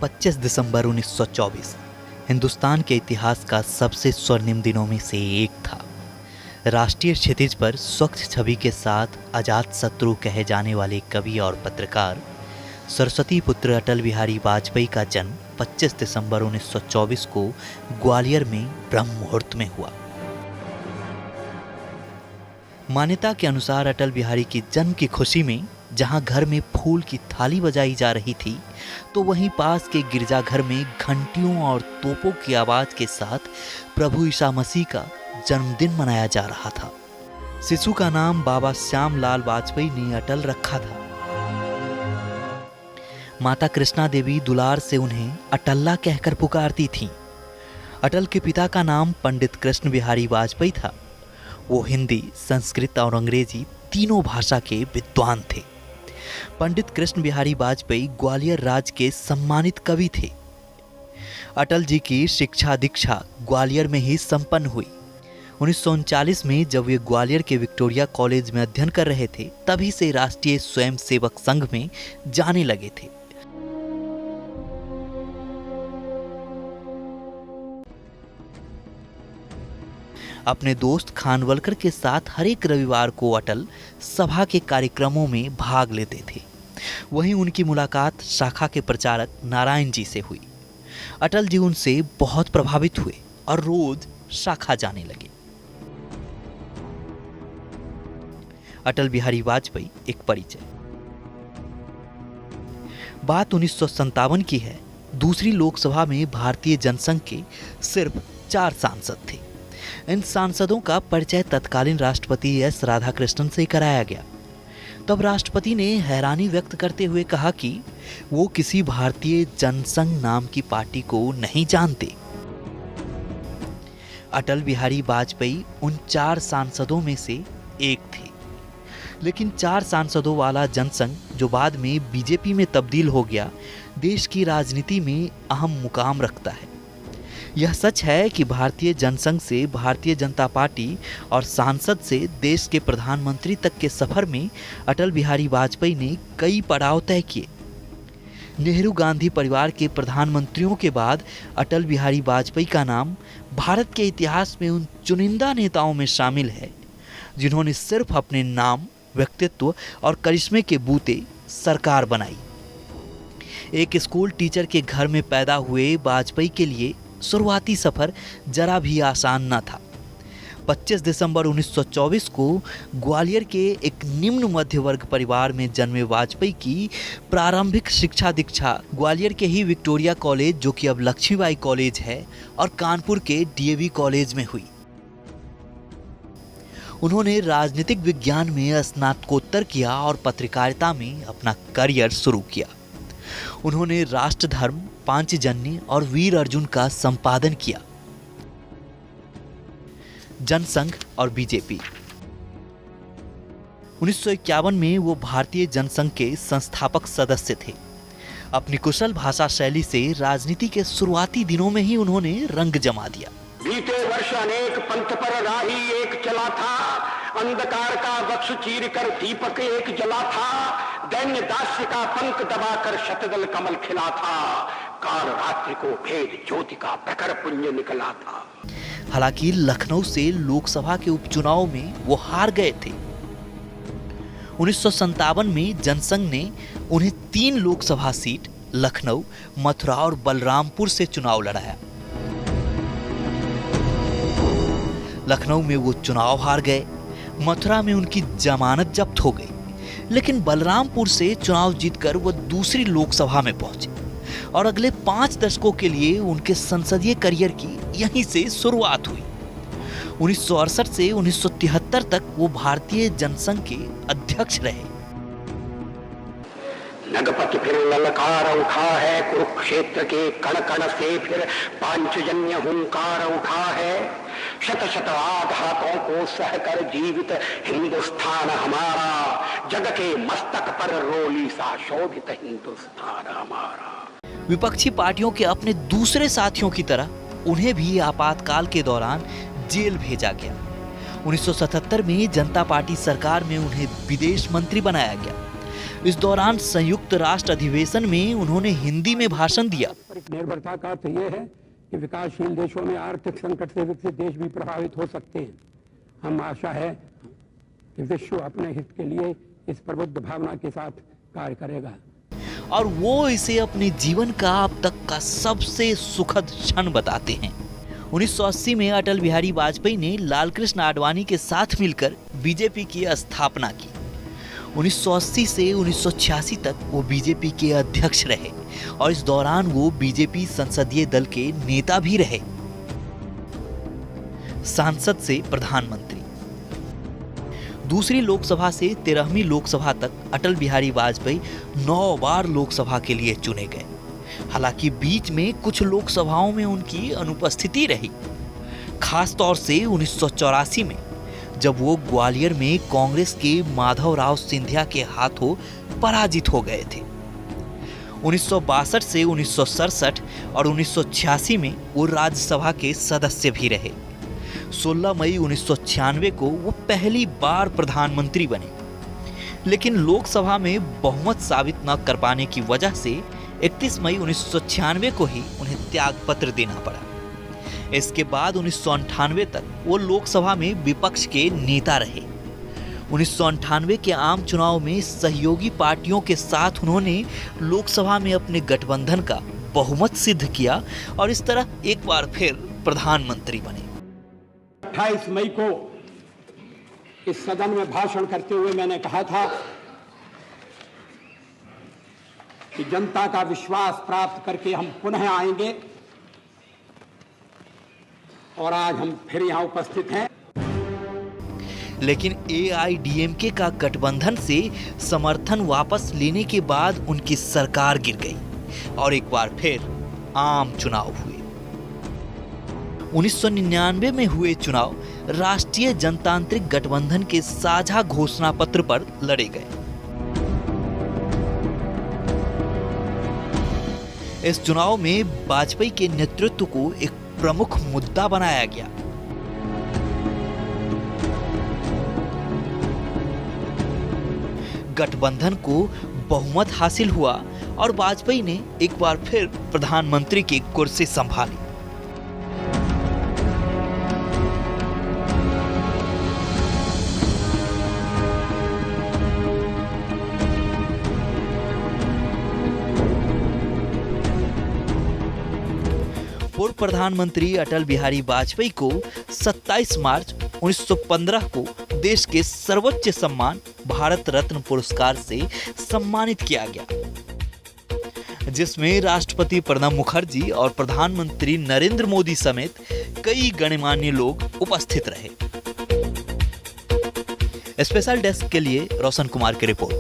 25 दिसंबर 1924 हिंदुस्तान के इतिहास का सबसे स्वर्णिम दिनों में से एक था। राष्ट्रीय क्षितिज पर स्वच्छ छवि के साथ अजात शत्रु कहे जाने वाले कवि और पत्रकार सरस्वती पुत्र अटल बिहारी वाजपेयी का जन्म 25 दिसंबर 1924 को ग्वालियर में ब्रह्म मुहूर्त में हुआ। मान्यता के अनुसार अटल बिहारी के जन्म की खुशी में जहां घर में फूल की थाली बजाई जा रही थी, तो वहीं पास के गिरजाघर में घंटियों और तोपों की आवाज के साथ प्रभु ईसा मसीह का जन्मदिन मनाया जा रहा था। शिशु का नाम बाबा श्याम लाल वाजपेयी ने अटल रखा था। माता कृष्णा देवी दुलार से उन्हें अटल्ला कहकर पुकारती थीं। अटल के पिता का नाम पंडित कृष्ण बिहारी वाजपेयी था। वो हिंदी, संस्कृत और अंग्रेजी तीनों भाषा के विद्वान थे। पंडित कृष्ण बिहारी वाजपेयी ग्वालियर राज्य के सम्मानित कवि थे। अटल जी की शिक्षा दीक्षा ग्वालियर में ही संपन्न हुई। 1939 में जब वे ग्वालियर के विक्टोरिया कॉलेज में अध्ययन कर रहे थे, तभी से राष्ट्रीय स्वयंसेवक संघ में जाने लगे थे। अपने दोस्त खानवलकर के साथ हर एक रविवार को अटल सभा के कार्यक्रमों में भाग लेते थे। वहीं उनकी मुलाकात शाखा के प्रचारक नारायण जी से हुई। अटल जी उनसे बहुत प्रभावित हुए और रोज शाखा जाने लगे। अटल बिहारी वाजपेयी एक परिचय। बात 1957 की है। दूसरी लोकसभा में भारतीय जनसंघ के सिर्फ 4 सांसद थे। इन सांसदों का परिचय तत्कालीन राष्ट्रपति एस राधाकृष्णन से कराया गया। तब राष्ट्रपति ने हैरानी व्यक्त करते हुए कहा कि वो किसी भारतीय जनसंघ नाम की पार्टी को नहीं जानते। अटल बिहारी वाजपेयी उन 4 सांसदों में से एक थे। लेकिन 4 सांसदों वाला जनसंघ, जो बाद में बीजेपी में तब्दील हो गया, देश की राजनीति में अहम मुकाम रखता है। यह सच है कि भारतीय जनसंघ से भारतीय जनता पार्टी और सांसद से देश के प्रधानमंत्री तक के सफर में अटल बिहारी वाजपेयी ने कई पड़ाव तय किए। नेहरू गांधी परिवार के प्रधानमंत्रियों के बाद अटल बिहारी वाजपेयी का नाम भारत के इतिहास में उन चुनिंदा नेताओं में शामिल है जिन्होंने सिर्फ अपने नाम, व्यक्तित्व और करिश्मे के बूते सरकार बनाई। एक स्कूल टीचर के घर में पैदा हुए वाजपेयी के लिए शुरुआती सफर जरा भी आसान न था। 25 दिसंबर 1924 को ग्वालियर के एक निम्न मध्य वर्ग परिवार में जन्मे वाजपेयी की प्रारंभिक शिक्षा दीक्षा ग्वालियर के ही विक्टोरिया कॉलेज, जो कि अब लक्ष्मीबाई कॉलेज है, और कानपुर के डीएवी कॉलेज में हुई। उन्होंने राजनीतिक विज्ञान में स्नातकोत्तर किया और पत्रकारिता में अपना करियर शुरू किया। उन्होंने राष्ट्रधर्म, पांचजन्य और वीर अर्जुन का संपादन किया। जनसंघ और बीजेपी। 1951 में वो भारतीय जनसंघ के संस्थापक सदस्य थे। अपनी कुशल भाषा शैली से राजनीति के शुरुआती दिनों में ही उन्होंने रंग जमा दिया। बीते वर्ष अनेक पंथ पर राही एक चला था, अंधकार का वक्ष चीर कर दीपक एक जला था, दैन्य दास्य का पंख दबाकर शतदल कमल खिला था, काल रात्रि को भेद ज्योति का प्रखर पुंज निकला था। हालांकि लखनऊ से लोकसभा के उपचुनाव में वो हार गए थे। 1957 में जनसंघ ने उन्हें 3 लोकसभा सीट लखनऊ, मथुरा और बलरामपुर से चुनाव लड़ाया। लखनऊ में वो चुनाव हार गए, मथुरा में उनकी जमानत जब्त हो गई, लेकिन बलरामपुर से चुनाव जीतकर वो दूसरी लोकसभा में पहुंचे और अगले 5 दशकों के लिए उनके संसदीय करियर की यहीं से शुरुआत हुई। 1968 से 1973 तक वो भारतीय जनसंघ के अध्यक्ष रहे। नगपति फिर ललकार उठा है, कुरुक्षेत्र के कण कण से फिर पांचजन्य हुंकार उठा है। शत शत आघातों को सहकर जीवित हिंदुस्तान हमारा, जग के मस्तक पर रोली सा शोभित हिंदुस्तान हमारा। विपक्षी पार्टियों के अपने दूसरे साथियों की तरह उन्हें भी आपातकाल के दौरान जेल भेजा गया। 1977 में जनता पार्टी सरकार में उन्हें विदेश मंत्री बनाया गया। इस दौरान संयुक्त राष्ट्र अधिवेशन में उन्होंने हिंदी में भाषण दिया। निर्भरता का अर्थ यह है कि विकासशील देशों में आर्थिक संकट से विकसित देश भी प्रभावित हो सकते हैं। हम आशा है कि विश्व अपने हित के लिए इस प्रबुद्ध भावना के साथ कार्य करेगा और वो इसे अपने जीवन का अब तक का सबसे सुखद क्षण बताते हैं। 1980 में अटल बिहारी वाजपेयी ने लालकृष्ण आडवाणी के साथ मिलकर बीजेपी की स्थापना की। 1980 से 1986 तक वो बीजेपी के अध्यक्ष रहे और इस दौरान वो बीजेपी संसदीय दल के नेता भी रहे। सांसद से प्रधानमंत्री, दूसरी लोकसभा से 13वीं लोकसभा तक अटल बिहारी वाजपेयी 9 बार लोकसभा के लिए चुने गए। हालांकि बीच में कुछ लोकसभाओं में उनकी अनुपस्थिति रही, खास तौर से 1984 में जब वो ग्वालियर में कांग्रेस के माधवराव सिंधिया के हाथों पराजित हो गए थे। 1962 से 1967 और 1986 में वो राज्यसभा के सदस्य भी रहे। 16 मई 1996 को वो पहली बार प्रधानमंत्री बने, लेकिन लोकसभा में बहुमत साबित न कर पाने की वजह से 31 मई 1996 को ही उन्हें त्यागपत्र देना पड़ा। इसके बाद 1998 तक वो लोकसभा में विपक्ष के नेता रहे। 1998 के आम चुनाव में सहयोगी पार्टियों के साथ उन्होंने लोकसभा में अपने गठबंधन का बहुमत सिद्ध किया और इस तरह एक बार फिर प्रधानमंत्री बने। 28 मई को इस सदन में भाषण करते हुए मैंने कहा था कि जनता का विश्वास प्राप्त करके हम पुनः आएंगे और आज हम फिर यहां उपस्थित हैं। लेकिन एआईडीएमके का गठबंधन से समर्थन वापस लेने के बाद उनकी सरकार गिर गई और एक बार फिर आम चुनाव हुए। 1999 में हुए चुनाव राष्ट्रीय जनतांत्रिक गठबंधन के साझा घोषणा पत्र पर लड़े गए। इस चुनाव में वाजपेयी के नेतृत्व को एक प्रमुख मुद्दा बनाया गया। गठबंधन को बहुमत हासिल हुआ और वाजपेयी ने एक बार फिर प्रधानमंत्री की कुर्सी संभाली। पूर्व प्रधानमंत्री अटल बिहारी वाजपेयी को 27 मार्च 1915 को देश के सर्वोच्च सम्मान भारत रत्न पुरस्कार से सम्मानित किया गया, जिसमें राष्ट्रपति प्रणब मुखर्जी और प्रधानमंत्री नरेंद्र मोदी समेत कई गणमान्य लोग उपस्थित रहे। स्पेशल डेस्क के लिए रोशन कुमार की रिपोर्ट।